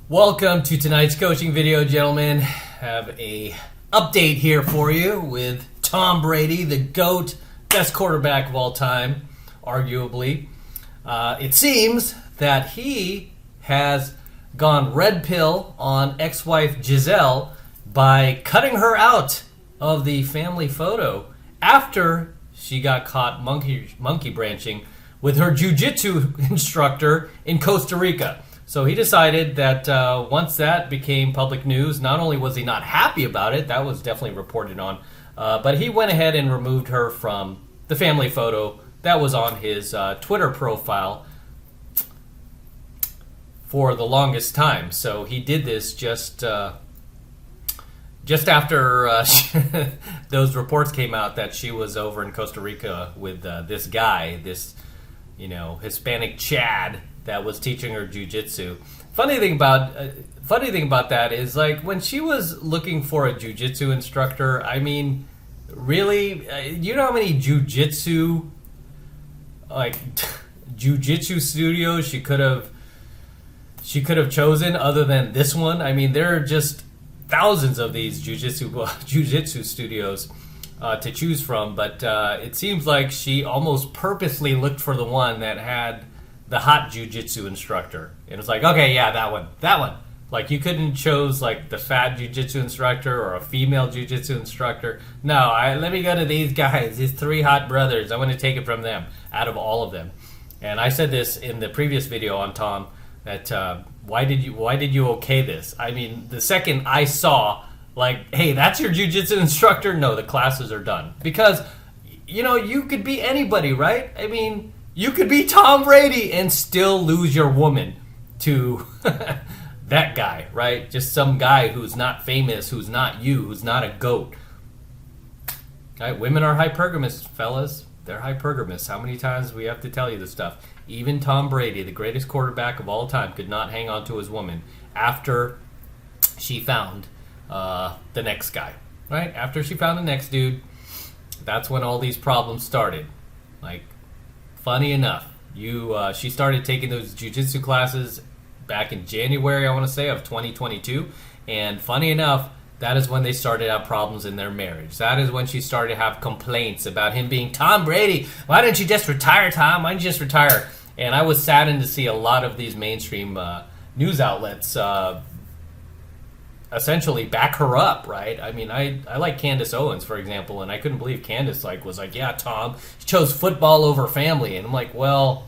Welcome to tonight's coaching video, gentlemen. Have a update here for you with Tom Brady, the GOAT, best quarterback of all time, arguably. It seems that he has gone red pill on ex-wife Gisele by cutting her out of the family photo after she got caught monkey branching with her jiu-jitsu instructor in Costa Rica. So he decided that once that became public news, not only was he not happy about it, that was definitely reported on, but he went ahead and removed her from the family photo that was on his Twitter profile for the longest time. So he did this just after those reports came out that she was over in Costa Rica with this guy, this Hispanic Chad that was teaching her jiu-jitsu. Funny thing about that is, like, when she was looking for a jiu-jitsu instructor, I mean, really, you know how many jiu-jitsu studios she could have chosen other than this one? I mean, there are just thousands of these jiu-jitsu studios to choose from, but it seems like she almost purposely looked for the one that had the hot jiu-jitsu instructor. And it's like, okay, yeah, that one. Like, you couldn't chose like the fat jiu-jitsu instructor or a female jiu-jitsu instructor. No, let me go to these guys, these three hot brothers. I want to take it from them, out of all of them. And I said this in the previous video on Tom, that why did you okay this? I mean, the second I saw, like, hey, that's your jiu-jitsu instructor, no, the classes are done. Because, you could be anybody, right? I mean, you could be Tom Brady and still lose your woman to that guy, right? Just some guy who's not famous, who's not you, who's not a GOAT. Right? Women are hypergamous, fellas. They're hypergamous. How many times do we have to tell you this stuff? Even Tom Brady, the greatest quarterback of all time, could not hang on to his woman after she found the next guy, right? After she found the next dude, that's when all these problems started. Like, funny enough, she started taking those jiu-jitsu classes back in January, I want to say, of 2022. And funny enough, that is when they started to have problems in their marriage. That is when she started to have complaints about him being Tom Brady. Why didn't you just retire, Tom? Why didn't you just retire? And I was saddened to see a lot of these mainstream news outlets essentially back her up, right? I mean, I like Candace Owens, for example, and I couldn't believe Candace was like, yeah, Tom, she chose football over family. And I'm like, well,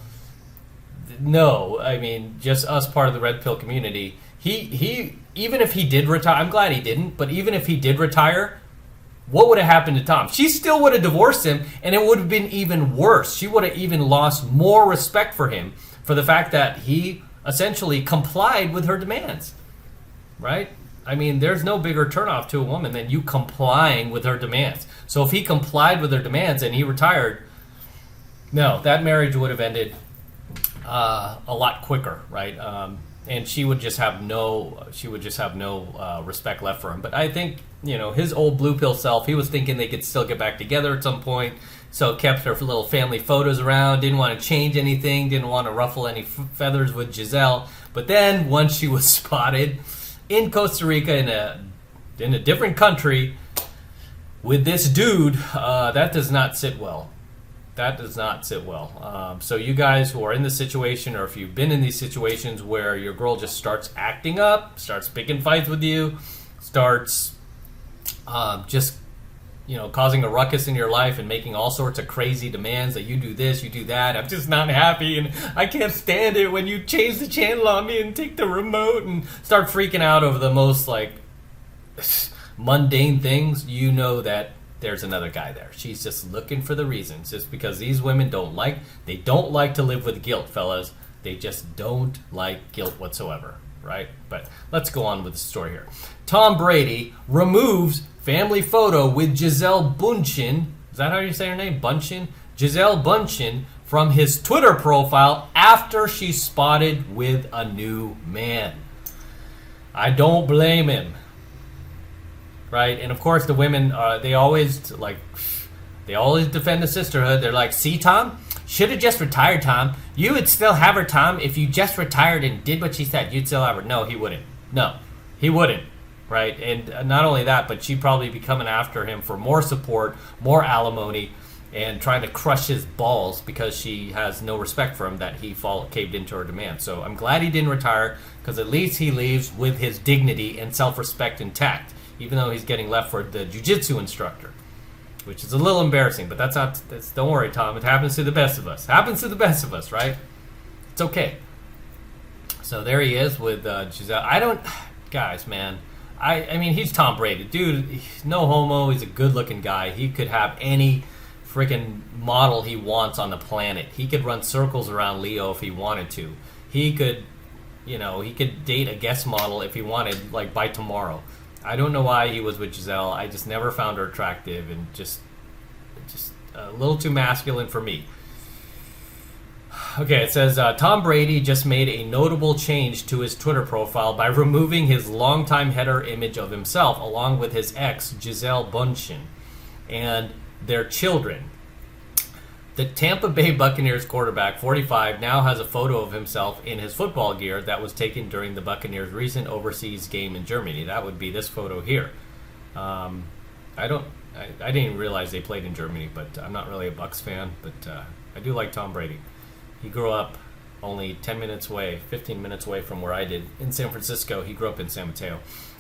no. I mean, just us, part of the red pill community. He even if he did retire, I'm glad he didn't, but even if he did retire, what would have happened to Tom? She still would have divorced him, and it would have been even worse. She would have even lost more respect for him for the fact that he essentially complied with her demands, right? I mean, there's no bigger turnoff to a woman than you complying with her demands. So if he complied with her demands and he retired, no, that marriage would have ended a lot quicker, right? And she would just have no respect left for him. But I think, his old blue pill self, he was thinking they could still get back together at some point. So kept her little family photos around, didn't want to change anything, didn't want to ruffle any feathers with Gisele. But then once she was spotted in Costa Rica, in a different country with this dude, that does not sit well. That does not sit well. So you guys who are in this situation, or if you've been in these situations where your girl just starts acting up, starts picking fights with you, starts causing a ruckus in your life and making all sorts of crazy demands that you do this, you do that. I'm just not happy, and I can't stand it when you change the channel on me and take the remote and start freaking out over the most mundane things. You know that there's another guy there. She's just looking for the reasons. Just because these women don't like to live with guilt, fellas. They just don't like guilt whatsoever, right? But let's go on with the story here. Tom Brady removes family photo with Gisele Bündchen. Is that how you say her name? Bündchen? Gisele Bündchen from his Twitter profile after she's spotted with a new man. I don't blame him. Right? And of course the women, they always defend the sisterhood. They're like, see, Tom? Should have just retired, Tom. You would still have her, Tom, if you just retired and did what she said. You'd still have her. No, he wouldn't. No, he wouldn't. Right? And not only that, but she'd probably be coming after him for more support, more alimony, and trying to crush his balls because she has no respect for him that he caved into her demand. So I'm glad he didn't retire, because at least he leaves with his dignity and self-respect intact, even though he's getting left for the jiu-jitsu instructor, which is a little embarrassing. But don't worry, Tom. It happens to the best of us. Happens to the best of us, right? It's okay. So there he is with Gisele. Guys, man. I mean, he's Tom Brady. Dude, no homo. He's a good-looking guy. He could have any freaking model he wants on the planet. He could run circles around Leo if he wanted to. He could, he could date a guest model if he wanted, like, by tomorrow. I don't know why he was with Gisele. I just never found her attractive and just a little too masculine for me. Okay, it says, Tom Brady just made a notable change to his Twitter profile by removing his longtime header image of himself, along with his ex, Gisele Bündchen, and their children. The Tampa Bay Buccaneers quarterback, 45, now has a photo of himself in his football gear that was taken during the Buccaneers' recent overseas game in Germany. That would be this photo here. I didn't even realize they played in Germany, but I'm not really a Bucs fan, but I do like Tom Brady. He grew up only 15 minutes away from where I did in San Francisco. He grew up in San Mateo.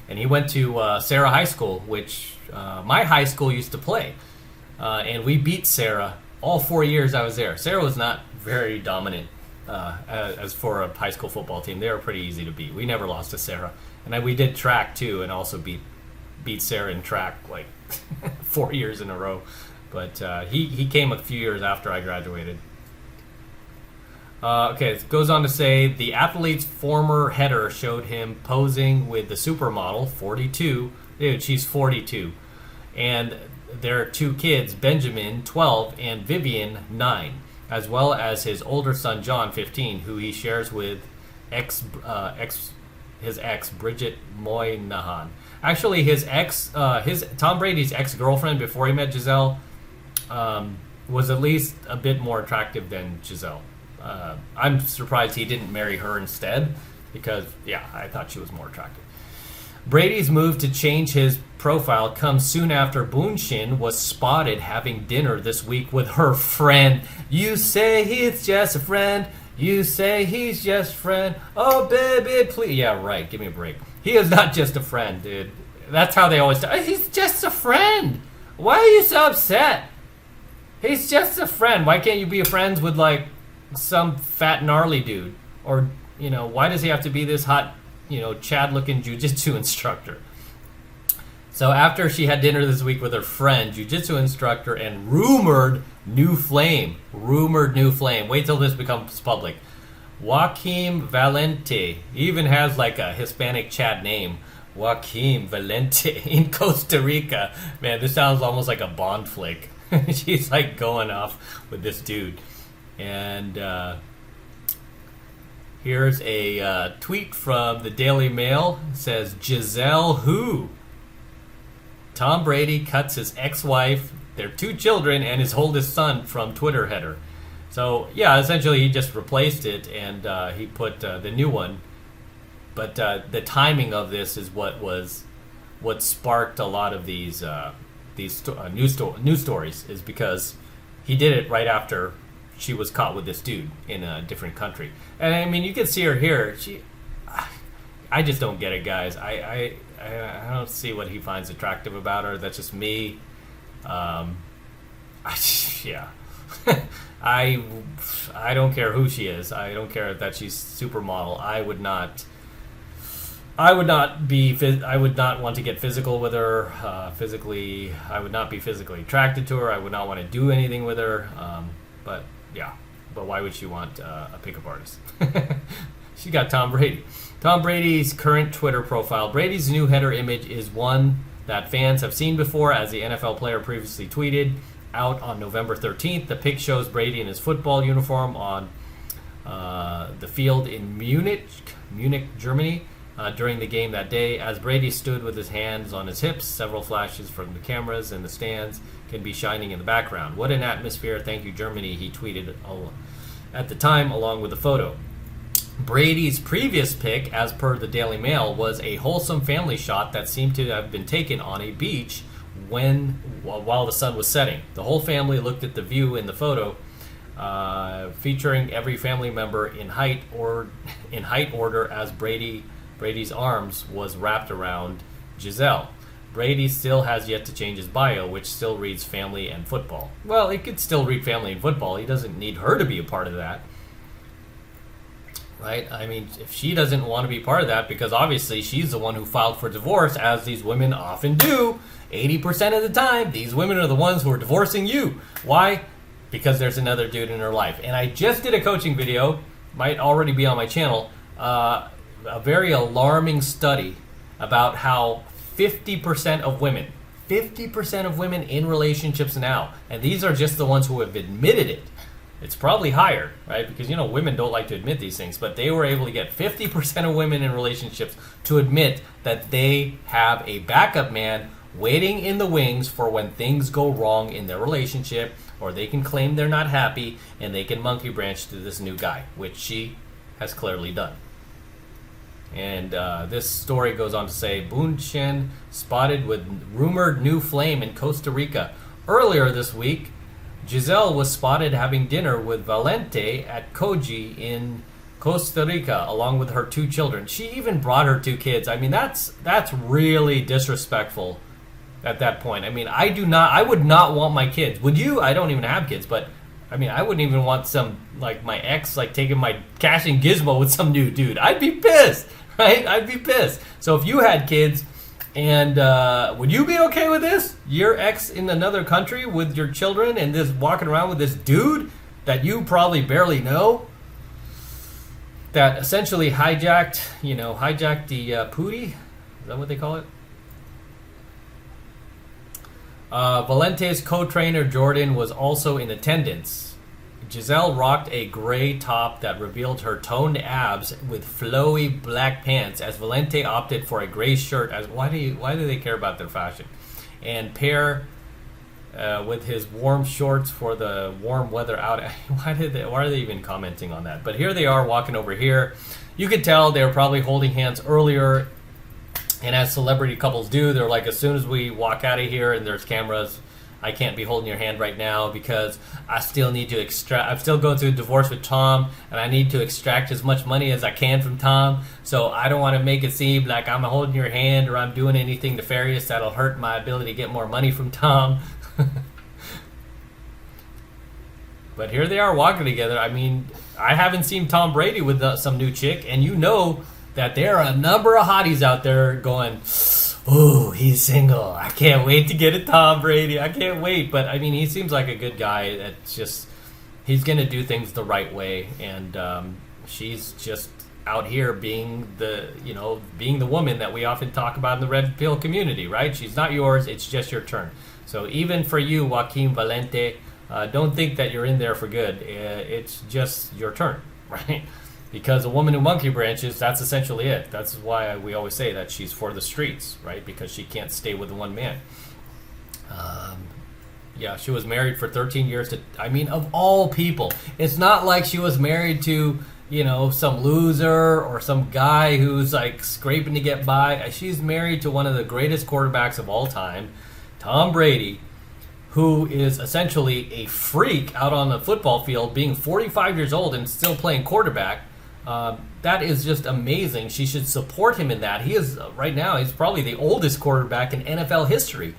And he went to Sarah High School, which my high school used to play. And we beat Sarah all 4 years I was there. Sarah was not very dominant as for a high school football team. They were pretty easy to beat. We never lost to Sarah. And we did track, too, and also beat Sarah in track like 4 years in a row. But he came a few years after I graduated. Okay, it goes on to say, the athlete's former header showed him posing with the supermodel, 42. Dude, she's 42. And their two kids, Benjamin, 12, and Vivian, 9, as well as his older son, John, 15, who he shares with his ex, Bridget Moynihan. Actually, his Tom Brady's ex-girlfriend before he met Gisele was at least a bit more attractive than Gisele. I'm surprised he didn't marry her instead, because, yeah, I thought she was more attractive. Brady's move to change his profile comes soon after Bündchen was spotted having dinner this week with her friend. You say he's just a friend. You say he's just a friend. Oh, baby, please. Yeah, right. Give me a break. He is not just a friend, dude. That's how they always say. He's just a friend. Why are you so upset? He's just a friend. Why can't you be friends with, like, some fat gnarly dude? Or, why does he have to be this hot, Chad-looking jiu-jitsu instructor? So after she had dinner this week with her friend, jiu-jitsu instructor, and rumored new flame, wait till this becomes public, Joaquim Valente, he even has like a Hispanic Chad name, Joaquim Valente, in Costa Rica. Man, this sounds almost like a Bond flick. She's like going off with this dude. And here's a tweet from the Daily Mail. It says, Gisele who? Tom Brady cuts his ex-wife, their 2 children, and his oldest son from Twitter header. So, yeah, essentially he just replaced it, and he put the new one. But the timing of this is what sparked a lot of these news stories, is because he did it right after she was caught with this dude in a different country. And I mean, you can see her here. I just don't get it, guys. I don't see what he finds attractive about her. That's just me. Yeah. I don't care who she is. I don't care that she's supermodel. I would not want to get physical with her. I would not be physically attracted to her. I would not want to do anything with her. But yeah, but why would she want a pickup artist? She got Tom Brady. Tom Brady's current Twitter profile. Brady's new header image is one that fans have seen before, as the NFL player previously tweeted out on November 13th. The pic shows Brady in his football uniform on the field in Munich, Germany, during the game that day. As Brady stood with his hands on his hips, several flashes from the cameras in the stands can be shining in the background. What an atmosphere. Thank you, Germany, he tweeted at the time, along with the photo. Brady's previous pic, as per the Daily Mail, was a wholesome family shot that seemed to have been taken on a beach while the sun was setting. The whole family looked at the view in the photo, featuring every family member in height order as Brady's arms was wrapped around Gisele. Brady still has yet to change his bio, which still reads family and football. Well, it could still read family and football. He doesn't need her to be a part of that. Right? I mean, if she doesn't want to be part of that, because obviously she's the one who filed for divorce, as these women often do. 80% of the time, these women are the ones who are divorcing you. Why? Because there's another dude in her life. And I just did a coaching video, might already be on my channel, a very alarming study about how 50% of women in relationships now, and these are just the ones who have admitted it. It's probably higher, right? Because, women don't like to admit these things, but they were able to get 50% of women in relationships to admit that they have a backup man waiting in the wings for when things go wrong in their relationship, or they can claim they're not happy and they can monkey branch to this new guy, which she has clearly done. And this story goes on to say, Boon Chen spotted with rumored new flame in Costa Rica. Earlier this week, Gisele was spotted having dinner with Valente at Koji in Costa Rica, along with her 2 children. She even brought her 2 kids. I mean, that's really disrespectful at that point. I mean, I would not want my kids. Would you? I don't even have kids, but I mean, I wouldn't even want my ex, taking my cashing gizmo with some new dude. I'd be pissed, right? I'd be pissed. So if you had kids, and would you be okay with this? Your ex in another country with your children and this walking around with this dude that you probably barely know, that essentially hijacked the Pootie? Is that what they call it? Valente's co-trainer Jordan was also in attendance. Gisele rocked a gray top that revealed her toned abs with flowy black pants, as Valente opted for a gray shirt. Why do they care about their fashion? And pair with his warm shorts for the warm weather out. Why are they even commenting on that? But here they are walking over here. You could tell they were probably holding hands earlier. And as celebrity couples do, they're like, as soon as we walk out of here and there's cameras, I can't be holding your hand right now because I still need to extract. I'm still going through a divorce with Tom, and I need to extract as much money as I can from Tom. So I don't want to make it seem like I'm holding your hand or I'm doing anything nefarious that'll hurt my ability to get more money from Tom. But here they are walking together. I mean, I haven't seen Tom Brady with some new chick, and you know that there are a number of hotties out there going, ooh, he's single. I can't wait to get a Tom Brady. I can't wait. But, I mean, he seems like a good guy. That's just, he's going to do things the right way. And she's just out here being the woman that we often talk about in the red pill community, right? She's not yours. It's just your turn. So even for you, Joaquin Valente, don't think that you're in there for good. It's just your turn, right? Because a woman who monkey branches, that's essentially it. That's why we always say that she's for the streets, right? Because she can't stay with one man. She was married for 13 years to, of all people. It's not like she was married to, some loser or some guy who's scraping to get by. She's married to one of the greatest quarterbacks of all time, Tom Brady, who is essentially a freak out on the football field, being 45 years old and still playing quarterback. That is just amazing. She should support him in that. He is, right now, he's probably the oldest quarterback in NFL history.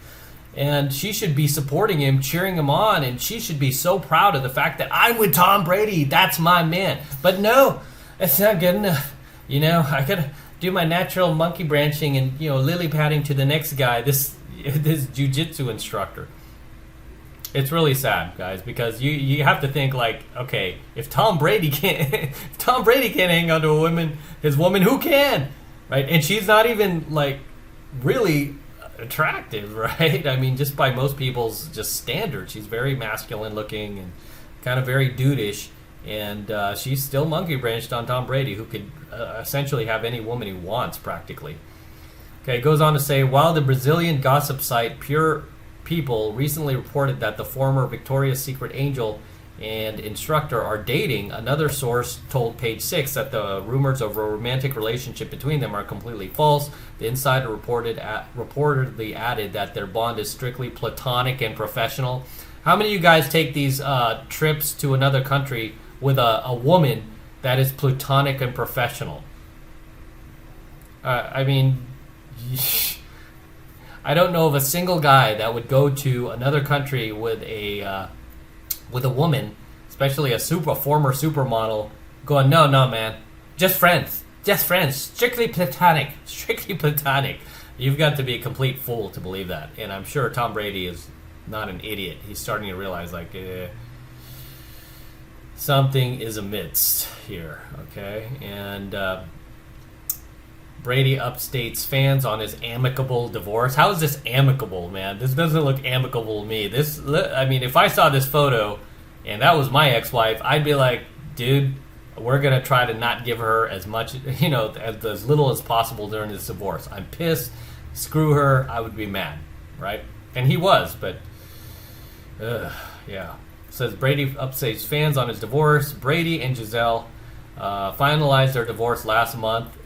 And she should be supporting him, cheering him on, and she should be so proud of the fact that I'm with Tom Brady. That's my man. But no, it's not good enough. I gotta do my natural monkey branching and, lily padding to the next guy, this jiu-jitsu instructor. It's really sad, guys, because you have to think okay, if Tom Brady can't hang on to a woman, his woman, who can, right? And she's not even really attractive, right? Just by most people's just standards, she's very masculine looking and kind of very dudeish. And she's still monkey branched on Tom Brady, who could essentially have any woman he wants, practically. Okay, it goes on to say, while the Brazilian gossip site Pure People recently reported that the former Victoria's Secret angel and instructor are dating, another source told Page 6 that the rumors of a romantic relationship between them are completely false. The insider reportedly added that their bond is strictly platonic and professional. How many of you guys take these trips to another country with a woman that is platonic and professional? I mean, I don't know of a single guy that would go to another country with a woman, especially a former supermodel, going, no, man, just friends, strictly platonic. You've got to be a complete fool to believe that. And I'm sure Tom Brady is not an idiot. He's starting to realize, like, something is amiss here, okay? And Brady upstates fans on his amicable divorce. How is this amicable, man? This doesn't look amicable to me. I mean, if I saw this photo and that was my ex-wife, I'd be like, dude, we're going to try to not give her as much, as little as possible during this divorce. I'm pissed. Screw her. I would be mad, right? And he was, but, yeah. It says Brady upstates fans on his divorce. Brady and Gisele finalized their divorce last month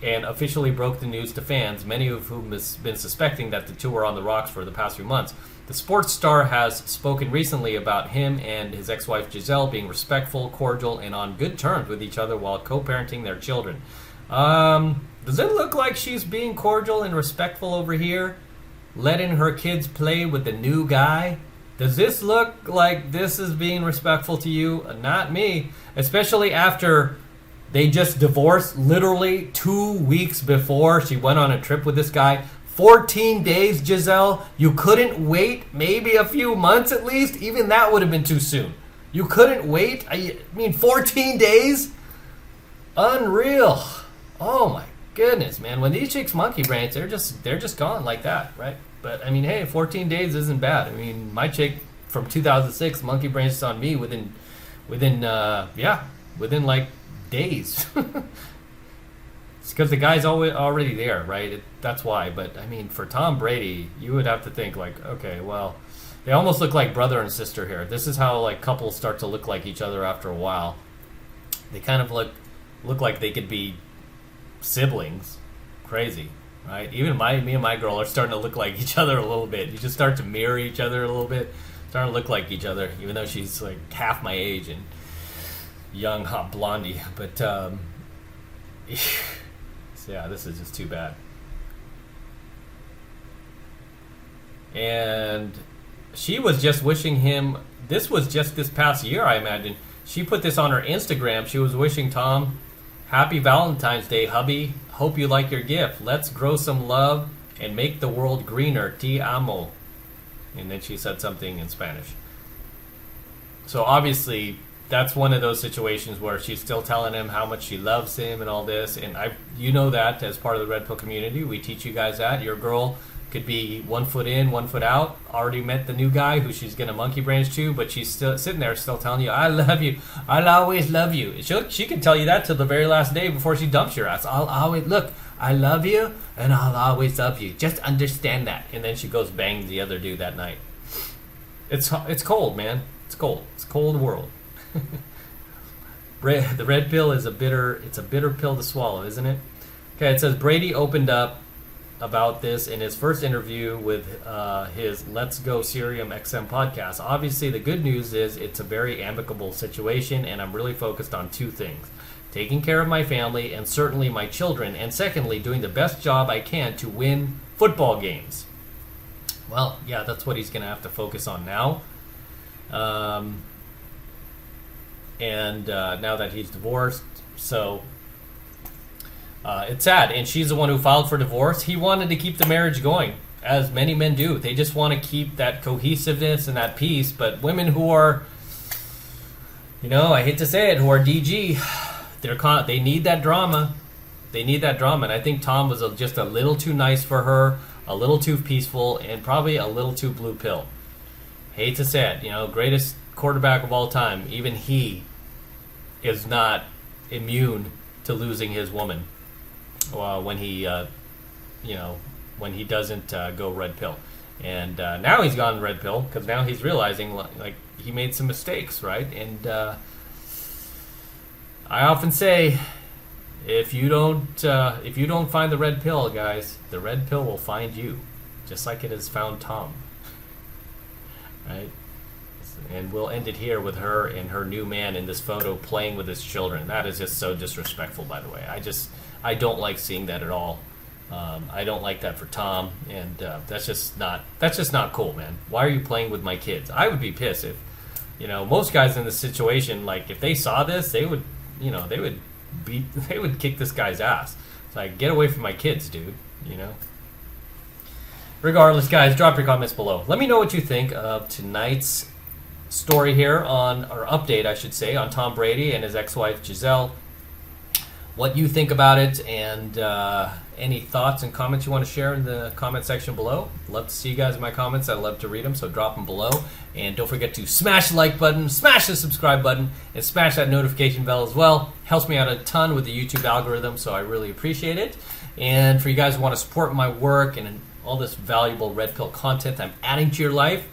and officially broke the news to fans, many of whom has been suspecting that the two were on the rocks for the past few months. The sports star has spoken recently about him and his ex-wife Gisele being respectful, cordial, and on good terms with each other while co-parenting their children. Does it look like she's being cordial and respectful over here? Letting her kids play with the new guy? Does this look like this is being respectful to you? Not me. Especially after they just divorced literally 2 weeks before she went on a trip with this guy. 14 days, Gisele. You couldn't wait maybe a few months at least? Even that would have been too soon. You couldn't wait? I mean, 14 days? Unreal. Oh my goodness, man. When these chicks monkey branch, they're just gone like that, right? But I mean, hey, 14 days isn't bad. I mean, my chick from 2006 monkey branched on me within like days. It's because the guy's already there, right? That's why. But I mean, for Tom Brady, you would have to think like, okay, well, they almost look like brother and sister here. This is how like couples start to look like each other after a while. They kind of look like they could be siblings. Crazy, right? Even me and my girl are starting to look like each other a little bit. You just start to mirror each other a little bit, starting to look like each other, even though she's like half my age and young, hot blondie. But so yeah, this is just too bad. And she was just wishing him, this was just this past year, I imagine. She put this on her Instagram. She was wishing Tom, happy Valentine's Day, hubby. Hope you like your gift. Let's grow some love and make the world greener. Te amo. And then she said something in Spanish. So obviously, that's one of those situations where she's still telling him how much she loves him and all this. And you know that as part of the Red Pill community. We teach you guys that. Your girl could be 1 foot in, 1 foot out. Already met the new guy who she's going to monkey branch to, but she's still sitting there still telling you, I love you. I'll always love you. She can tell you that till the very last day before she dumps your ass. I'll always, look, I love you and I'll always love you. Just understand that. And then she goes bang the other dude that night. It's cold, man. It's cold. It's a cold world. The red pill is a bitter pill to swallow, isn't it? Okay, it says Brady opened up about this in his first interview with his Let's Go Serium XM podcast. Obviously, the good news is it's a very amicable situation, and I'm really focused on two things: taking care of my family and certainly my children, and secondly, doing the best job I can to win football games. Well, yeah, that's what he's going to have to focus on now. And now that he's divorced, so it's sad. And she's the one who filed for divorce. He wanted to keep the marriage going, as many men do. They just want to keep that cohesiveness and that peace. But women who are, I hate to say it, who are DG, they need that drama. They need that drama. And I think Tom was just a little too nice for her, a little too peaceful, and probably a little too blue pill. Hate to say it, greatest quarterback of all time. Even he is not immune to losing his woman when he, when he doesn't go red pill. And now he's gone red pill because now he's realizing like he made some mistakes, right? And I often say, if you don't find the red pill, guys, the red pill will find you, just like it has found Tom. Right? And we'll end it here with her and her new man in this photo playing with his children. That is just so disrespectful, by the way. I don't like seeing that at all. I don't like that for Tom, and that's just not cool, man. Why are you playing with my kids? I would be pissed if, most guys in this situation, like if they saw this, they would kick this guy's ass. It's like, get away from my kids, dude. Regardless, guys, drop your comments below. Let me know what you think of tonight's story here or update, I should say, on Tom Brady and his ex-wife Gisele. What you think about it, and any thoughts and comments you want to share in the comment section below. Love to see you guys in my comments. I love to read them, so drop them below. And don't forget to smash the like button, smash the subscribe button, and smash that notification bell as well. Helps me out a ton with the YouTube algorithm, so I really appreciate it. And for you guys who want to support my work and all this valuable red pill content I'm adding to your life,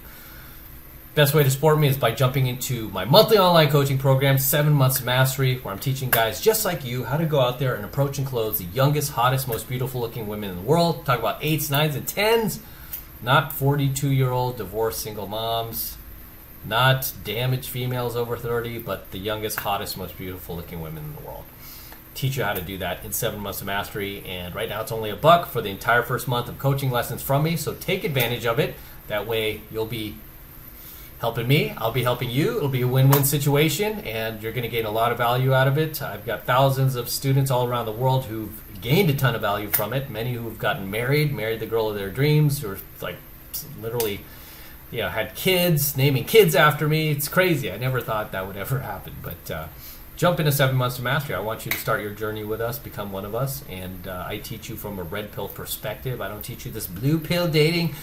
best way to support me is by jumping into my monthly online coaching program, 7 Months of Mastery, where I'm teaching guys just like you how to go out there and approach and close the youngest, hottest, most beautiful looking women in the world. Talk about 8s, 9s, and 10s, not 42-year-old divorced single moms, not damaged females over 30, but the youngest, hottest, most beautiful looking women in the world. Teach you how to do that in 7 Months of Mastery, and right now it's only $1 for the entire first month of coaching lessons from me, so take advantage of it. That way you'll be helping me, I'll be helping you. It'll be a win-win situation, and you're going to gain a lot of value out of it. I've got thousands of students all around the world who've gained a ton of value from it. Many who've gotten married the girl of their dreams, who are like literally, had kids, naming kids after me. It's crazy. I never thought that would ever happen, but jump into 7 Months of Mastery. I want you to start your journey with us, become one of us, and I teach you from a red pill perspective. I don't teach you this blue pill dating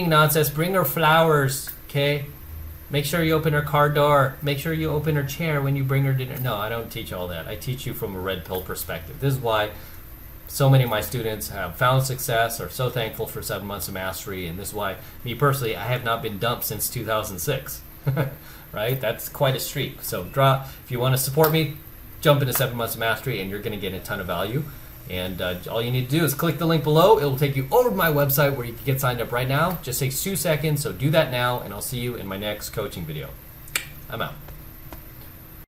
nonsense. Bring her flowers, okay? Make sure you open her car door. Make sure you open her chair when you bring her dinner. No, I don't teach all that. I teach you from a red pill perspective. This is why so many of my students have found success, are so thankful for 7 Months of Mastery, and this is why, me personally, I have not been dumped since 2006. Right? That's quite a streak. So if you want to support me, jump into 7 Months of Mastery, and you're going to get a ton of value. And all you need to do is click the link below. It will take you over to my website where you can get signed up right now. Just takes 2 seconds, so do that now, and I'll see you in my next coaching video. I'm out.